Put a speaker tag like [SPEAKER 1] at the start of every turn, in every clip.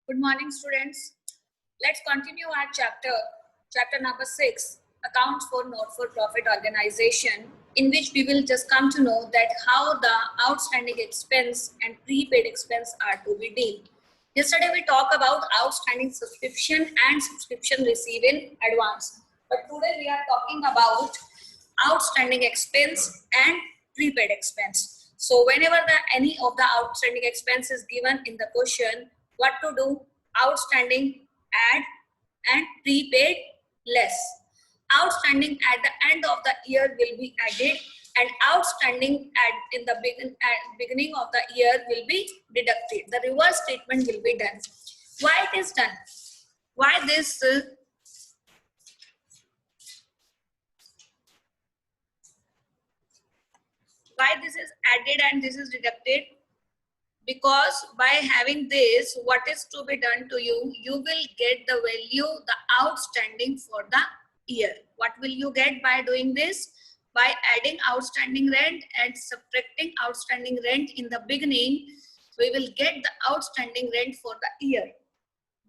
[SPEAKER 1] Good morning, students. Let's continue our chapter number 6, Accounts for Not-for-Profit Organization, in which we will just come to know that how the outstanding expense and prepaid expense are to be dealt. Yesterday we talked about outstanding subscription and subscription receipt in advance. But today we are talking about outstanding expense and prepaid expense. So whenever any of the outstanding expense is given in the question, what to do? Outstanding, add, and prepaid, less. Outstanding at the end of the year will be added, and outstanding in the beginning of the year will be deducted. The reverse treatment will be done. Why it is done? Why this? Why this is added and this is deducted? Because by having this, what is to be done to you? You will get the value, the outstanding for the year. What will you get by doing this? By adding outstanding rent and subtracting outstanding rent in the beginning, we will get the outstanding rent for the year.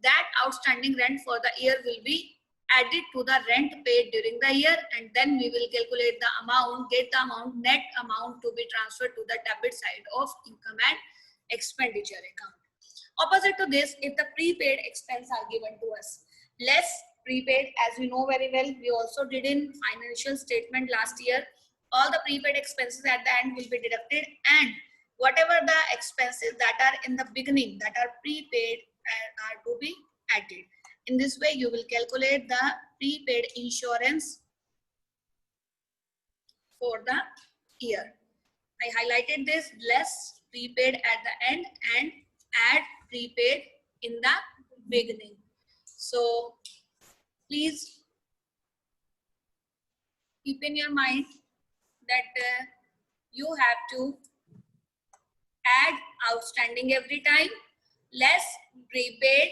[SPEAKER 1] That outstanding rent for the year will be added to the rent paid during the year, and then we will calculate the amount, get the amount, net amount to be transferred to the debit side of income and expenditure account. Opposite to this, if the prepaid expense are given to us, less prepaid, as you know very well, we also did in financial statement last year, all the prepaid expenses at the end will be deducted, and whatever the expenses that are in the beginning that are prepaid are to be added. In this way, you will calculate the prepaid insurance for the year. I highlighted this, less prepaid at the end and add prepaid in the beginning. So please keep in your mind that you have to add outstanding every time, less prepaid,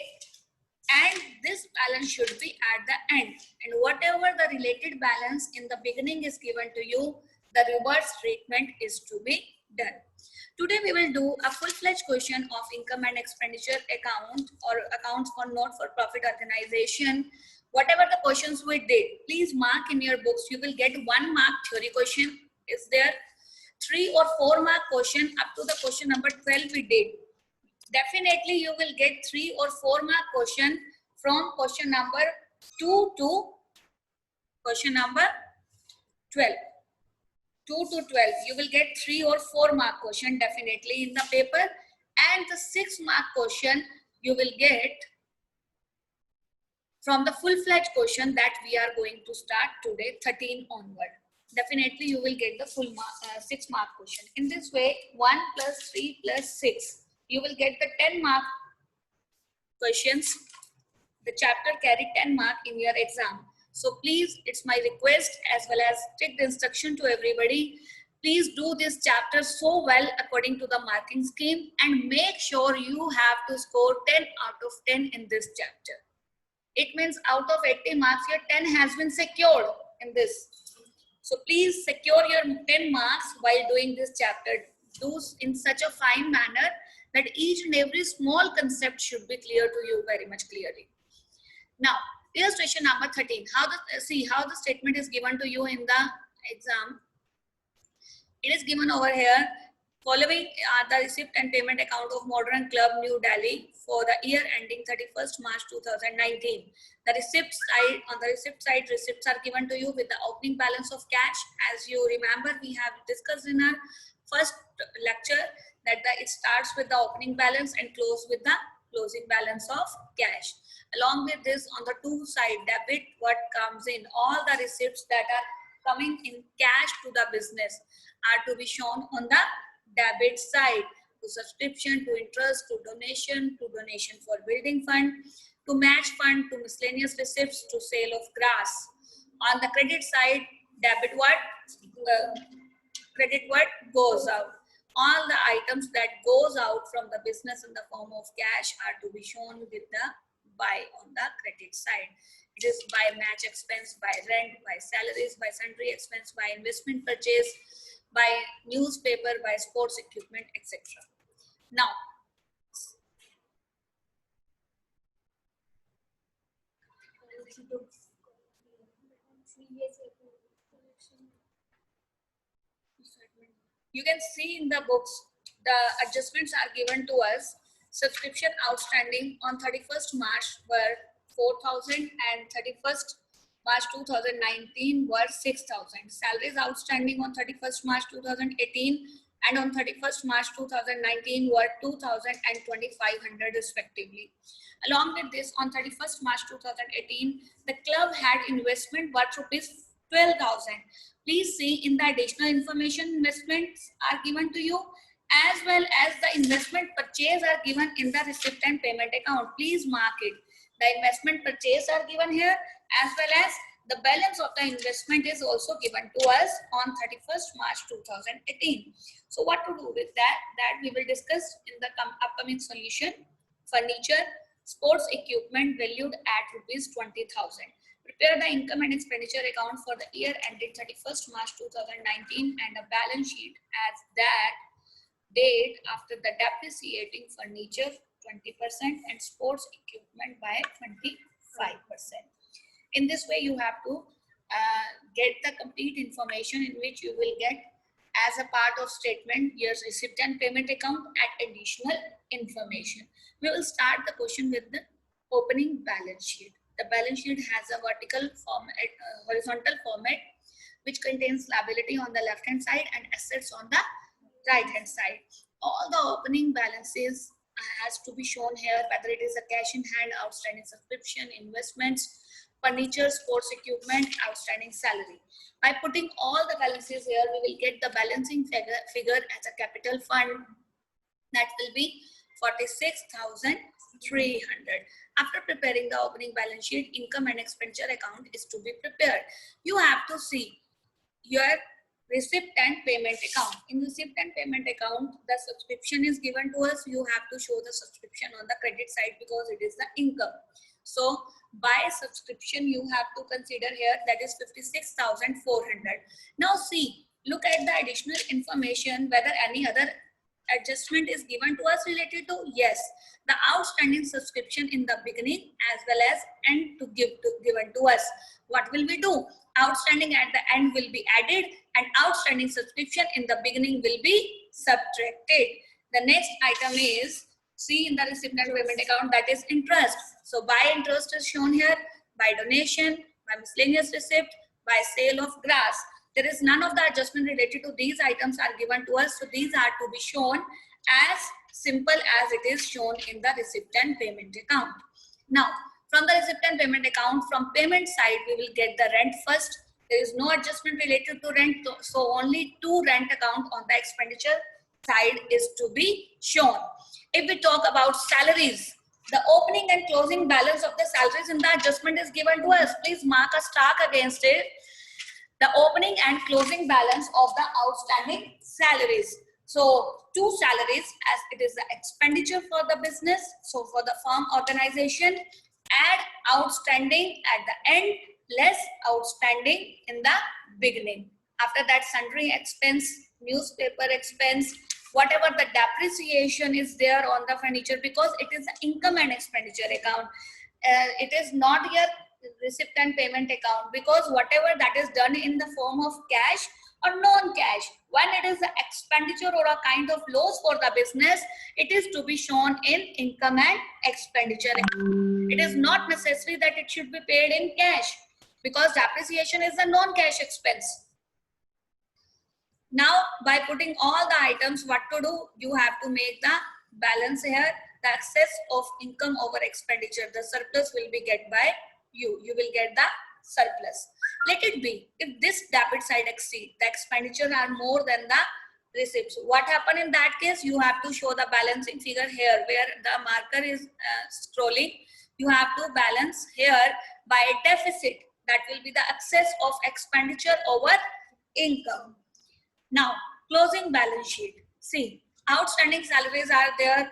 [SPEAKER 1] and this balance should be at the end. And whatever the related balance in the beginning is given to you, the reverse treatment is to be done. Today we will do a full-fledged question of income and expenditure account or accounts for not-for-profit organization. Whatever the questions we did, please mark in your books. You will get 1 mark theory question. Is there 3 or 4 mark question up to the question number 12 we did. Definitely you will get 3 or 4 mark question from question number 2 to question number 12. 2 to 12, you will get 3 or 4 mark question definitely in the paper, and the 6 mark question you will get from the full-fledged question that we are going to start today, 13 onward. Definitely you will get the full 6 mark question. In this way, 1 plus 3 plus 6, you will get the 10 mark questions. The chapter carry 10 mark in your exam. So please, it's my request as well as take the instruction to everybody. Please do this chapter so well according to the marking scheme and make sure you have to score 10 out of 10 in this chapter. It means out of 80 marks, your 10 has been secured in this. So please secure your 10 marks while doing this chapter. Do in such a fine manner that each and every small concept should be clear to you very much clearly. Now, illustration number 13. See how the statement is given to you in the exam. It is given over here. Following are the receipt and payment account of Modern Club, New Delhi for the year ending 31st March 2019. The receipt side, on the receipt side, receipts are given to you with the opening balance of cash. As you remember, we have discussed in our first lecture that it starts with the opening balance and close with the closing balance of cash. Along with this, on the to side, debit, what comes in, all the receipts that are coming in cash to the business are to be shown on the debit side. To subscription, to interest, to donation for building fund, to match fund, to miscellaneous receipts, to sale of grass. On the credit side, debit what? Credit what goes out. All the items that goes out from the business in the form of cash are to be shown with the by on the credit side. It is by match expense, by rent, by salaries, by sundry expense, by investment purchase, by newspaper, by sports equipment, etc. Now, You can see in the books, the adjustments are given to us. Subscription outstanding on 31st March were 4,000 and 31st March 2019 were 6,000. Salaries outstanding on 31st March 2018 and on 31st March 2019 were 2,000 and 2,500 respectively. Along with this, on 31st March 2018, the club had investment worth rupees 12,000. Please see in the additional information, investments are given to you as well as the investment purchase are given in the receipt and payment account. Please mark it. The investment purchase are given here as well as the balance of the investment is also given to us on 31st March 2018. So what to do with that? That we will discuss in the upcoming solution. Furniture, sports equipment valued at rupees 20,000. Prepare the income and expenditure account for the year ended 31st March 2019 and a balance sheet as that date after the depreciating furniture 20% and sports equipment by 25%. In this way, you have to get the complete information in which you will get as a part of statement your receipt and payment account and additional information. We will start the question with the opening balance sheet. The balance sheet has a vertical format, horizontal format, which contains liability on the left hand side and assets on the right hand side. All the opening balances has to be shown here, whether it is a cash in hand, outstanding subscription, investments, furniture, sports equipment, outstanding salary. By putting all the balances here, we will get the balancing figure as a capital fund that will be 46,300. After preparing the opening balance sheet, income and expenditure account is to be prepared. You have to see your receipt and payment account. In receipt and payment account, the subscription is given to us. You have to show the subscription on the credit side because it is the income. So by subscription, you have to consider here that is 56,400. Now see, look at the additional information, whether any other adjustment is given to us related to, yes, the outstanding subscription in the beginning as well as end to given to us. What will we do? Outstanding at the end will be added and outstanding subscription in the beginning will be subtracted. The next item is, see in the receipt and payment account, that is interest. So by interest is shown here, by donation, by miscellaneous receipt, by sale of grass. There is none of the adjustment related to these items are given to us. So these are to be shown as simple as it is shown in the receipt and payment account. Now, from the receipt and payment account, from payment side, we will get the rent first. There is no adjustment related to rent. So only two rent account on the expenditure side is to be shown. If we talk about salaries, the opening and closing balance of the salaries in the adjustment is given to us. Please mark a star against it. The opening and closing balance of the outstanding salaries. So two salaries as it is the expenditure for the business. So for the firm organization, add outstanding at the end, less outstanding in the beginning. After that, sundry expense, newspaper expense, whatever the depreciation is there on the furniture, because it is the income and expenditure account. It is not your receipt and payment account, because whatever that is done in the form of cash or non-cash, when it is the expenditure or a kind of loss for the business, it is to be shown in income and expenditure account. It is not necessary that it should be paid in cash, because depreciation is a non-cash expense. Now, by putting all the items, what to do? You have to make the balance here, the excess of income over expenditure. The surplus will be get by you. You will get the surplus. Let it be, if this debit side exceed, the expenditure are more than the receipts. What happen in that case? You have to show the balancing figure here, where the marker is scrolling. You have to balance here by deficit. That will be the excess of expenditure over income. Now, closing balance sheet. See, outstanding salaries are there.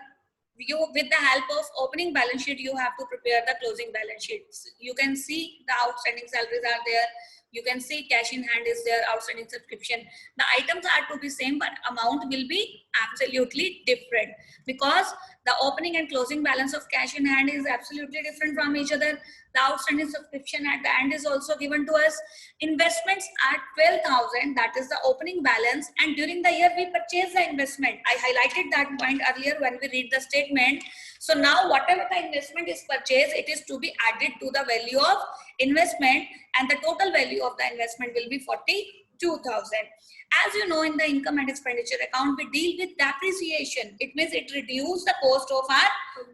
[SPEAKER 1] You, with the help of opening balance sheet, you have to prepare the closing balance sheet. You can see the outstanding salaries are there. You can see cash in hand is there, outstanding subscription. The items are to be same, but amount will be absolutely different because the opening and closing balance of cash in hand is absolutely different from each other. The outstanding subscription at the end is also given to us. Investments are 12,000, that is the opening balance, and during the year we purchase the investment. I highlighted that point earlier when we read the statement. So now whatever the investment is purchased, it is to be added to the value of investment, and the total value of the investment will be 42,000. As you know, in the income and expenditure account, we deal with depreciation. It means it reduces the cost of our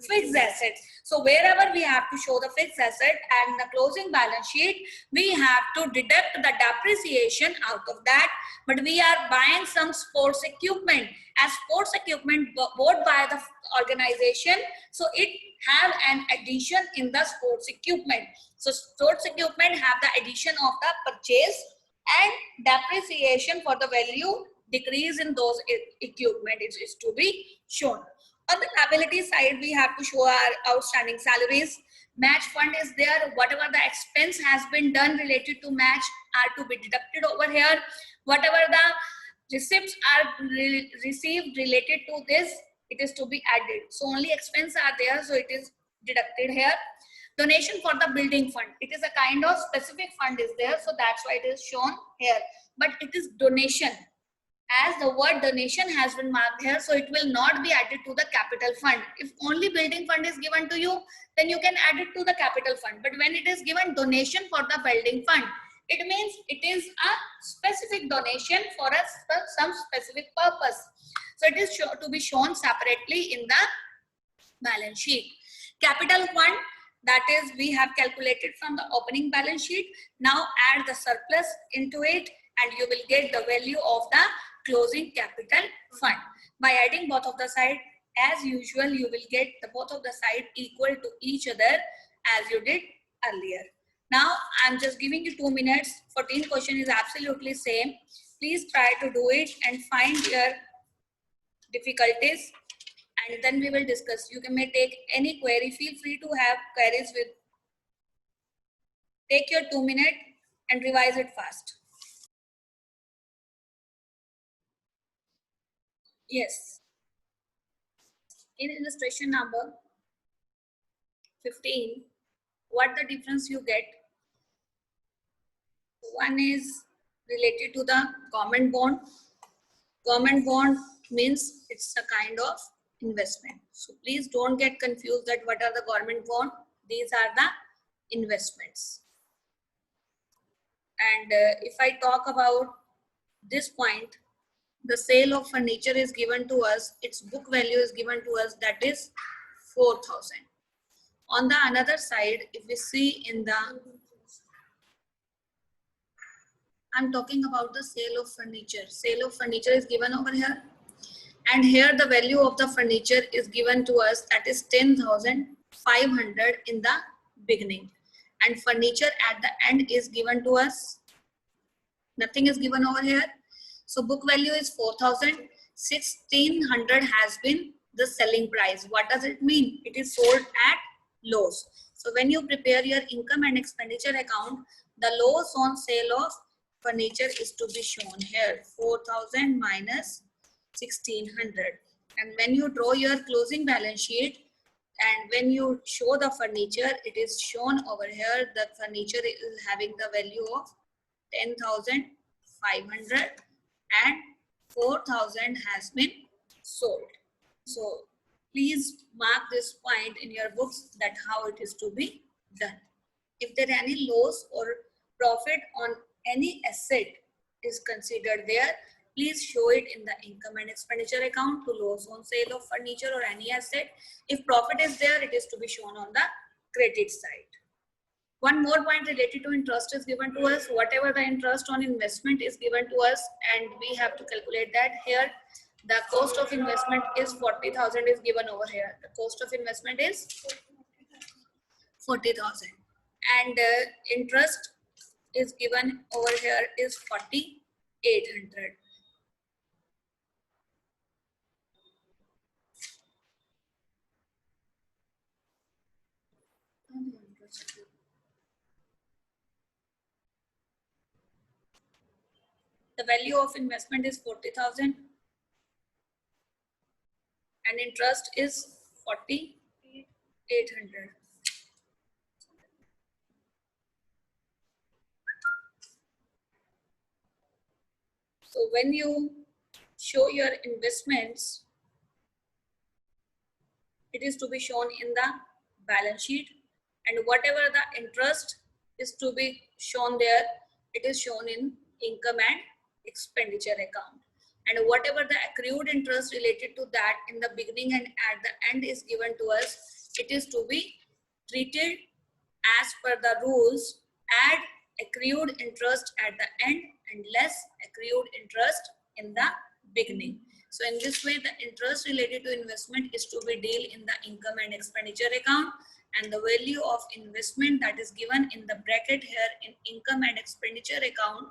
[SPEAKER 1] fixed assets. So wherever we have to show the fixed asset and the closing balance sheet, we have to deduct the depreciation out of that. But we are buying some sports equipment, as sports equipment bought by the organization, so it have an addition in the sports equipment. So sports equipment have the addition of the purchase, and depreciation for the value decrease in those equipment is to be shown. On the liability side, we have to show our outstanding salaries. Match fund is there. Whatever the expense has been done related to match are to be deducted over here. Whatever the receipts are received related to this, it is to be added. So only expense are there, so it is deducted here. Donation for the building fund, it is a kind of specific fund is there, so that's why it is shown here, but it is donation, as the word donation has been marked here, so it will not be added to the capital fund. If only building fund is given to you, then you can add it to the capital fund, but when it is given donation for the building fund, it means it is a specific donation for some specific purpose, so it is to be shown separately in the balance sheet. Capital fund, that is we have calculated from the opening balance sheet. Now add the surplus into it and you will get the value of the closing capital fund. By adding both of the side, as usual, you will get the both of the side equal to each other as you did earlier. Now I'm just giving you 2 minutes. 14 question is absolutely same. Please try to do it and find your difficulties, and then we will discuss. You may take any query. Feel free to have queries with. Take your 2 minutes and revise it fast. Yes. In illustration number 15, what the difference you get? One is related to the government bond. Government bond means it's a kind of investment. So please don't get confused that what are the government bond. These are the investments. And if I talk about this point, the sale of furniture is given to us, its book value is given to us, that is 4,000. On the another side, if we see in the, I'm talking about the sale of furniture. Sale of furniture is given over here. And here the value of the furniture is given to us, that is 10,500 in the beginning. And furniture at the end is given to us. Nothing is given over here. So book value is 4,000. 1,600 has been the selling price. What does it mean? It is sold at loss. So when you prepare your income and expenditure account, the loss on sale of furniture is to be shown here. 4,000 minus 1,600. And when you draw your closing balance sheet and when you show the furniture, it is shown over here. The furniture is having the value of 10,500 and 4,000 has been sold. So please mark this point in your books that how it is to be done. If there are any loss or profit on any asset is considered there, please show it in the income and expenditure account to loss on sale of furniture or any asset. If profit is there, it is to be shown on the credit side. One more point related to interest is given to us. Whatever the interest on investment is given to us, and we have to calculate that here. The cost of investment is 40,000 is given over here. The cost of investment is 40,000, and interest is given over here is 4,800. The value of investment is 40,000 and interest is 40,800. So when you show your investments, it is to be shown in the balance sheet, and whatever the interest is to be shown there, it is shown in income and expenditure account. And whatever the accrued interest related to that in the beginning and at the end is given to us, it is to be treated as per the rules. Add accrued interest at the end and less accrued interest in the beginning. So in this way, the interest related to investment is to be dealt in the income and expenditure account, and the value of investment that is given in the bracket here in income and expenditure account,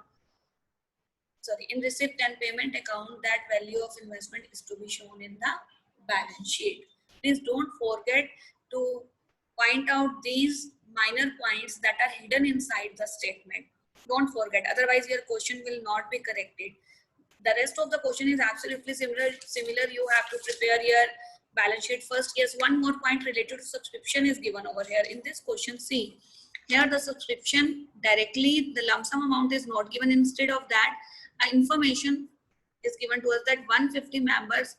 [SPEAKER 1] sorry, in receipt and payment account, that value of investment is to be shown in the balance sheet. Please don't forget to point out these minor points that are hidden inside the statement. Don't forget, otherwise your question will not be corrected. The rest of the question is absolutely similar. You have to prepare your balance sheet first. Yes, one more point related to subscription is given over here in this question. See, here the subscription directly, the lump sum amount is not given. Instead of that, information is given to us that 150 members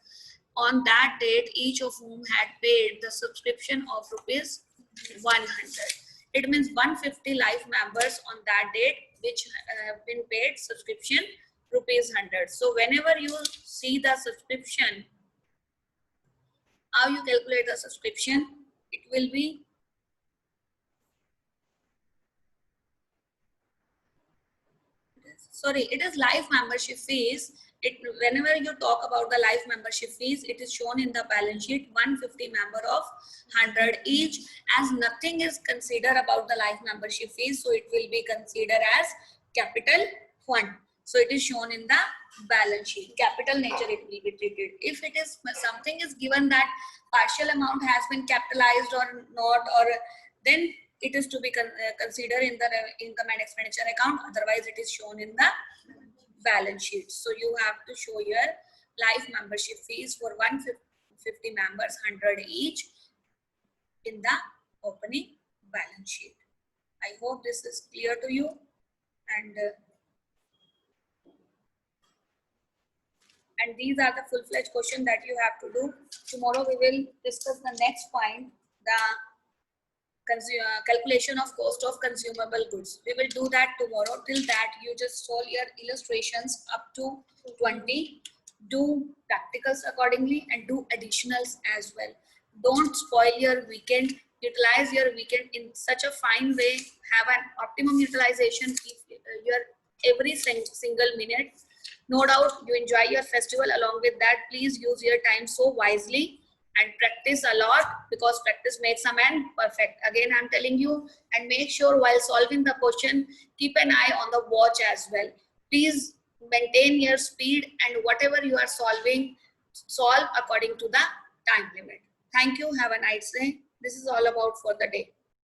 [SPEAKER 1] on that date, each of whom had paid the subscription of rupees 100. It means 150 life members on that date which have been paid subscription rupees 100. So whenever you see the subscription, how you calculate the subscription, it will be it is life membership fees. Whenever you talk about the life membership fees, it is shown in the balance sheet 150 member of 100 each, as nothing is considered about the life membership fees, so it will be considered as capital fund. So it is shown in the balance sheet. Capital nature it will be treated. If it is something is given that partial amount has been capitalized or not, or then it is to be considered in the income and expenditure account. Otherwise, it is shown in the balance sheet. So you have to show your life membership fees for 150 members, 100 each, in the opening balance sheet. I hope this is clear to you. And these are the full-fledged questions that you have to do. Tomorrow we will discuss the next point, the calculation of cost of consumable goods. We will do that tomorrow. Till that, you just solve your illustrations up to 20. Do practicals accordingly and do additionals as well. Don't spoil your weekend. Utilize your weekend in such a fine way. Have an optimum utilization. Keep your every single minute. No doubt you enjoy your festival. Along with that, please use your time so wisely and practice a lot, because practice makes a man perfect. Again, I'm telling you, and make sure while solving the question, keep an eye on the watch as well. Please maintain your speed, and whatever you are solving, solve according to the time limit. Thank you. Have a nice day. This is all about for the day.